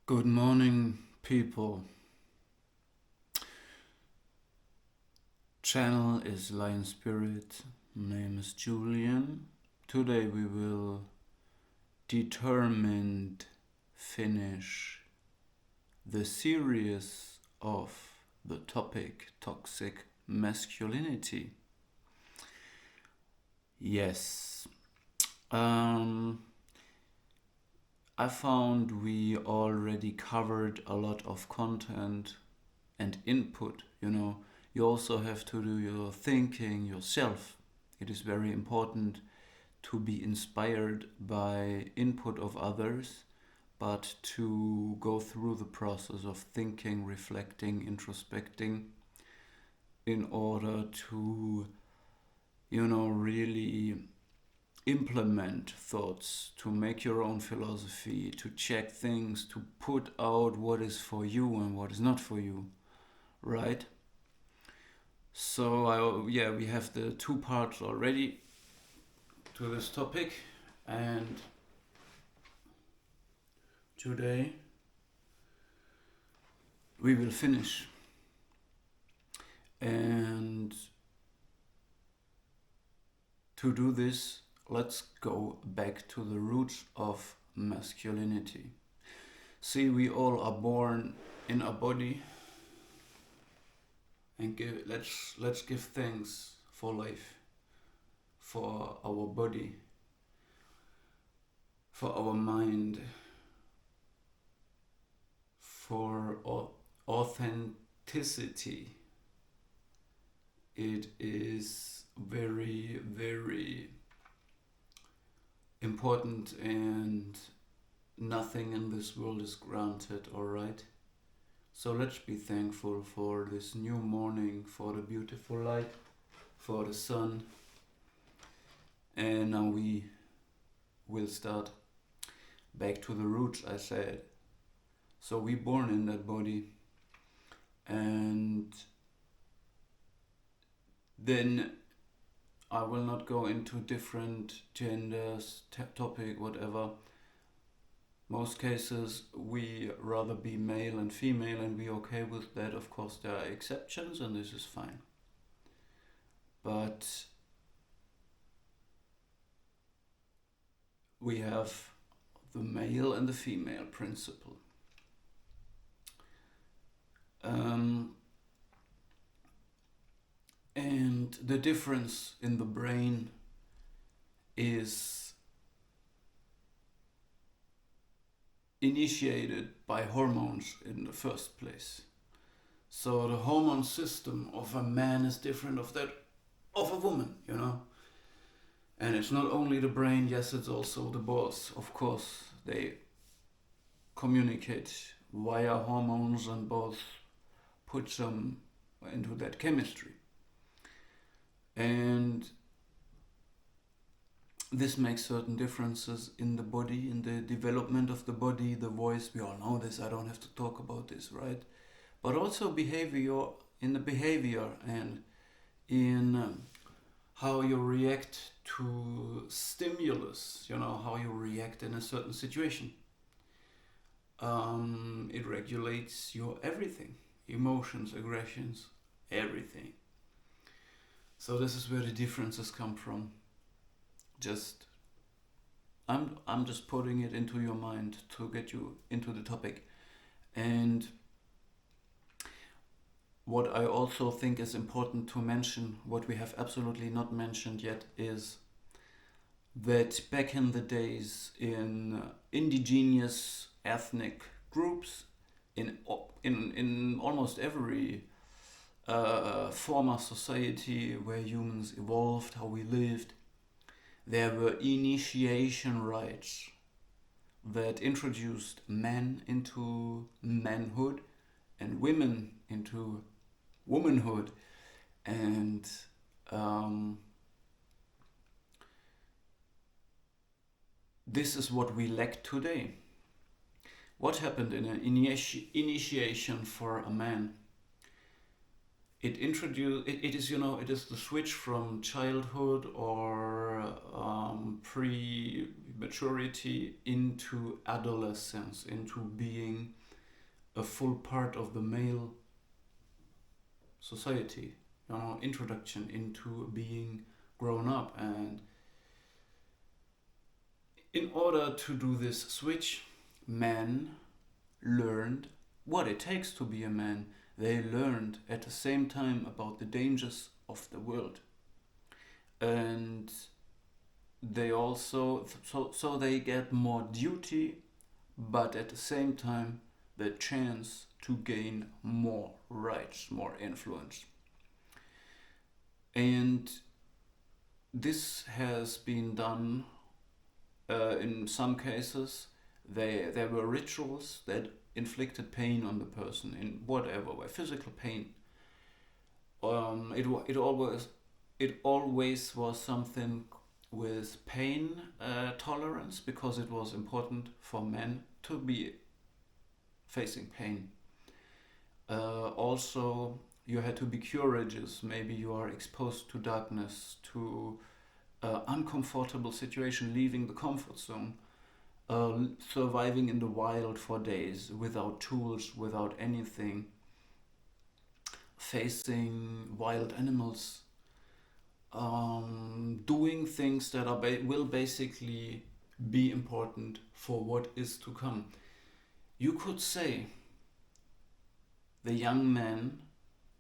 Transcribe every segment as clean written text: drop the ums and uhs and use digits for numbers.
Good morning, people. Channel is Lion Spirit. Name is Julian. Today we will determined finish the series of the topic toxic masculinity. Yes. I found we already covered a lot of content and input. You also have to do your thinking yourself. It is very important to be inspired by input of others, but to go through the process of thinking, reflecting, introspecting in order to, really implement thoughts, to make your own philosophy, to check things, to put out what is for you and what is not for you, right? So we have the two parts already to this topic, and today we will finish. And to do this, let's go back to the roots of masculinity. See, we all are born in a body, and let's give thanks for life, for our body, for our mind, for authenticity. It is very, very important, and nothing in this world is granted, alright? So let's be thankful for this new morning, for the beautiful light, for the sun. And now we will start back to the roots, I said. So we born in that body, and then I will not go into different genders, topic, whatever. Most cases we rather be male and female, and we okay with that. Of course there are exceptions, and this is fine. But we have the male and the female principle. And the difference in the brain is initiated by hormones in the first place. So the hormone system of a man is different of that of a woman, And it's not only the brain, yes, it's also the balls. Of course, they communicate via hormones, and both put some into that chemistry. And this makes certain differences in the body, in the development of the body, the voice. We all know this, I don't have to talk about this, right? But also behavior, in the behavior, and in how you react to stimulus, how you react in a certain situation. It regulates your everything, emotions, aggressions, everything. So this is where the differences come from. I'm just putting it into your mind to get you into the topic. And what I also think is important to mention, what we have absolutely not mentioned yet, is that back in the days in indigenous ethnic groups, in almost every former society where humans evolved, how we lived, there were initiation rites that introduced men into manhood and women into womanhood. And this is what we lack today. What happened in an initiation for a man? it is, it is the switch from childhood or pre-maturity into adolescence, into being a full part of the male society, introduction into being grown up. And in order to do this switch, men learned what it takes to be a man. They learned at the same time about the dangers of the world. And they also, so they get more duty, but at the same time, the chance to gain more rights, more influence. And this has been done in some cases. There were rituals that inflicted pain on the person in whatever way, physical pain. It always was something with pain tolerance, because it was important for men to be facing pain. Also, you had to be courageous. Maybe you are exposed to darkness, to uncomfortable situation, leaving the comfort zone, surviving in the wild for days without tools, without anything, facing wild animals, doing things that will basically be important for what is to come. You could say the young men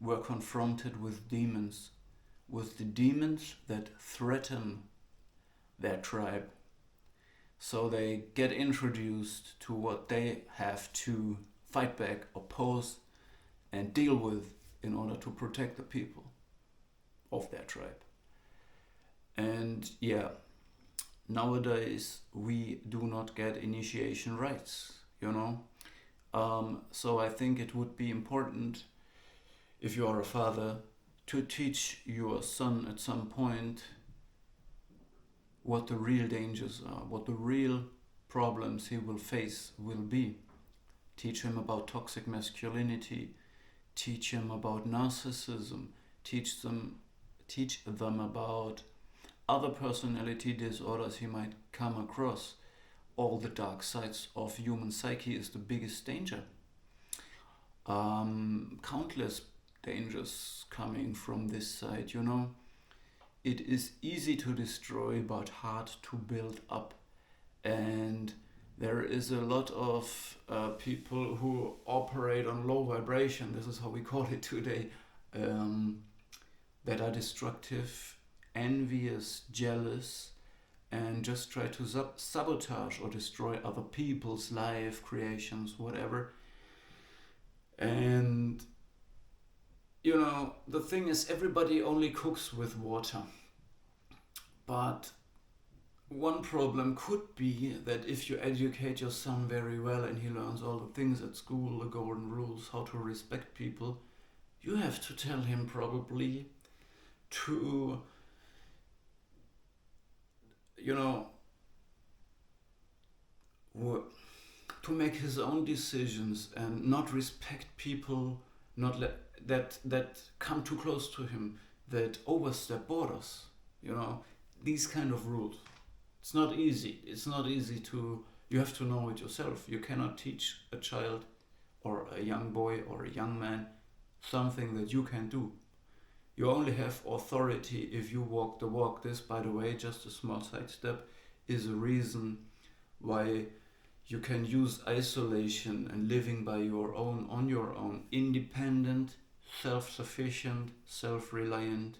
were confronted with the demons that threaten their tribe. So they get introduced to what they have to fight back, oppose, and deal with in order to protect the people of their tribe. And yeah, nowadays we do not get initiation rites, So I think it would be important, if you are a father, to teach your son at some point what the real dangers are, what the real problems he will face will be. Teach him about toxic masculinity, teach him about narcissism, teach them about other personality disorders he might come across. All the dark sides of human psyche is the biggest danger. Countless dangers coming from this side, It is easy to destroy, but hard to build up. And there is a lot of people who operate on low vibration, this is how we call it today, that are destructive, envious, jealous, and just try to sabotage or destroy other people's life, creations, whatever. And the thing is, everybody only cooks with water. But one problem could be that if you educate your son very well and he learns all the things at school, the golden rules, how to respect people, you have to tell him probably to, to make his own decisions and not respect people, not let that come too close to him, that overstep borders, these kind of rules. It's not easy. You have to know it yourself. You cannot teach a child or a young boy or a young man something that you can do. You only have authority if you walk the walk. This, by the way, just a small sidestep, is a reason why you can use isolation and living by your own, on your own, independent, self-sufficient, self-reliant,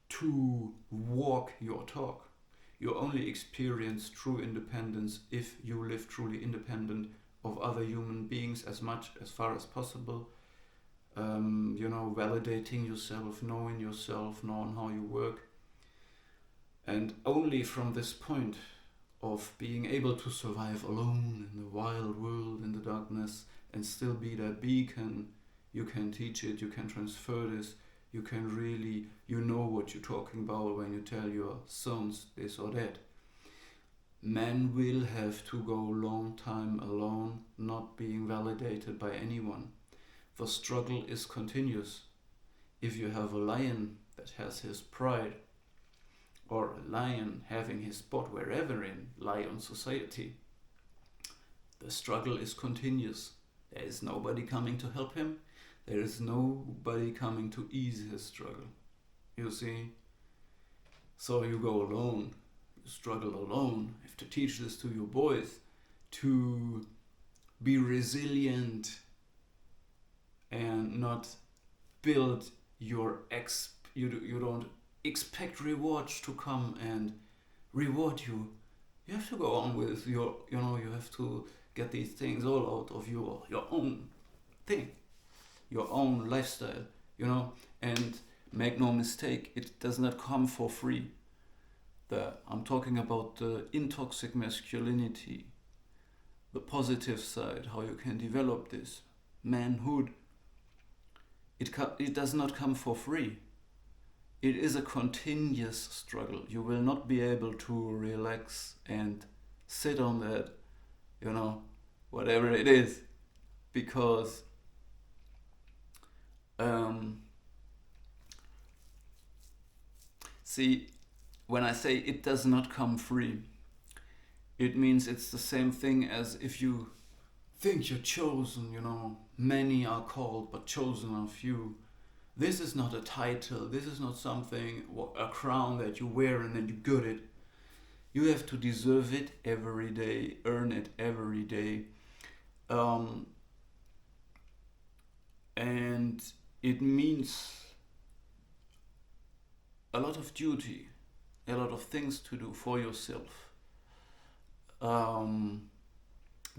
to walk your talk. You only experience true independence if you live truly independent of other human beings as far as possible. Validating yourself, knowing how you work. And only from this point of being able to survive alone in the wild world, in the darkness, and still be that beacon, you can teach it, you can transfer this, you can really, what you're talking about when you tell your sons this or that. Men will have to go long time alone, not being validated by anyone. The struggle is continuous. if you have a lion that has his pride, or a lion having his spot wherever in lion society, the struggle is continuous. There is nobody coming to help him. There is nobody coming to ease his struggle. You see? So you go alone. You struggle alone. You have to teach this to your boys. To be resilient and not build your you don't expect rewards to come and reward you. You have to go on with your, you have to get these things all out of your own thing, your own lifestyle, and make no mistake, it does not come for free. I'm talking about the intoxic masculinity, the positive side, how you can develop this manhood. It does not come for free. It is a continuous struggle. You will not be able to relax and sit on that, whatever it is, because see, when I say it does not come free, it means it's the same thing as if you think you're chosen, many are called but chosen are few. This is not a title, this is not something, a crown that you wear and then you got it. You have to deserve it every day, earn it every day. And it means a lot of duty, a lot of things to do for yourself.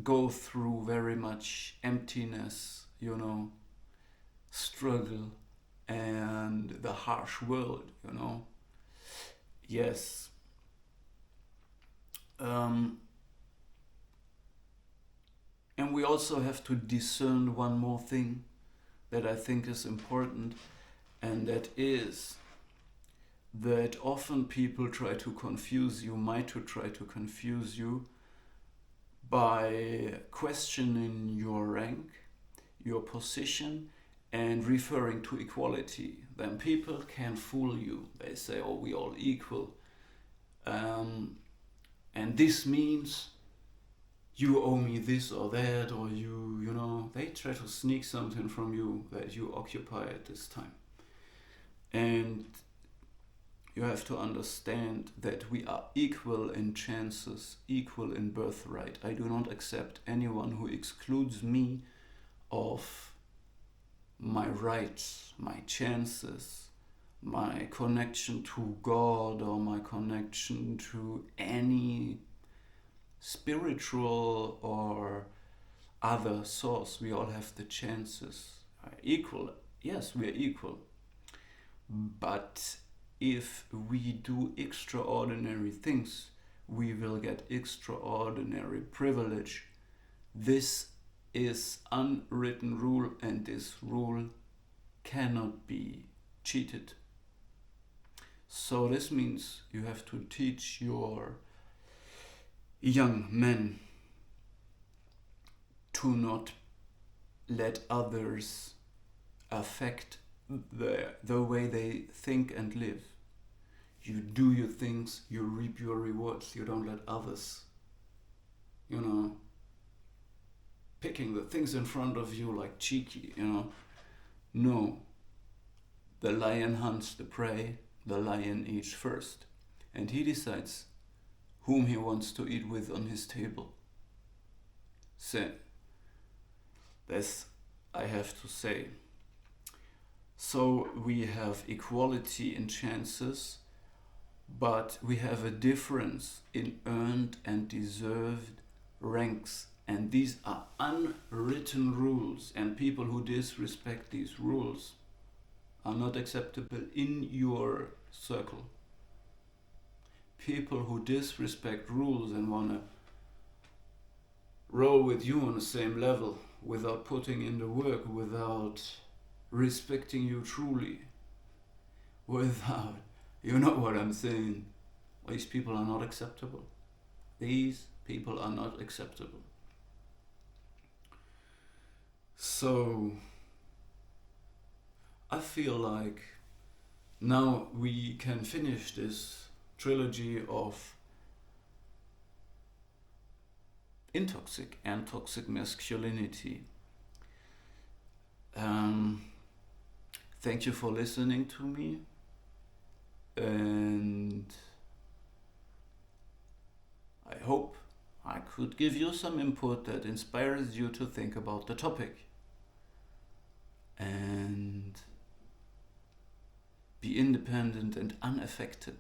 Go through very much emptiness, struggle, and the harsh world, Yes. And we also have to discern one more thing that I think is important, and that is that often people try to confuse you by questioning your rank, your position, and referring to equality. Then people can fool you. They say, oh, we all equal. And this means you owe me this or that, or they try to sneak something from you that you occupy at this time. And you have to understand that we are equal in chances, equal in birthright. I do not accept anyone who excludes me of my rights, my chances, my connection to God, or my connection to any spiritual or other source. We all have the chances. Equal, yes, we are equal. But if we do extraordinary things, we will get extraordinary privilege. This is unwritten rule, and this rule cannot be cheated. So this means you have to teach your young men to not let others affect the way they think and live. You do your things, you reap your rewards. You don't let others, picking the things in front of you like cheeky, No. The lion hunts the prey, the lion eats first, and he decides whom he wants to eat with on his table. So, this I have to say. So we have equality in chances, but we have a difference in earned and deserved ranks. And these are unwritten rules, and people who disrespect these rules are not acceptable in your circle. People who disrespect rules and want to roll with you on the same level without putting in the work, without respecting you truly, without, you know what I'm saying, these people are not acceptable. These people are not acceptable. So I feel like now we can finish this trilogy of intoxic and toxic masculinity. Um, Thank you for listening to me, and I hope I could give you some input that inspires you to think about the topic and be independent and unaffected.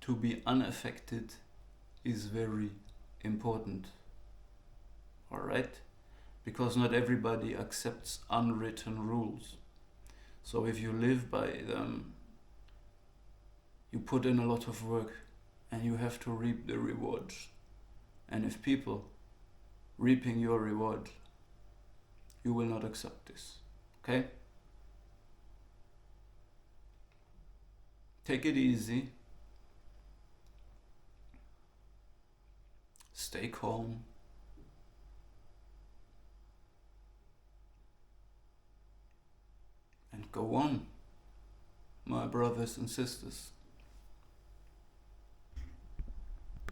To be unaffected is very important, alright? Because not everybody accepts unwritten rules. So if you live by them, you put in a lot of work and you have to reap the rewards. And if people reaping your reward, you will not accept this. Okay? Take it easy. Stay calm. And go on, my brothers and sisters.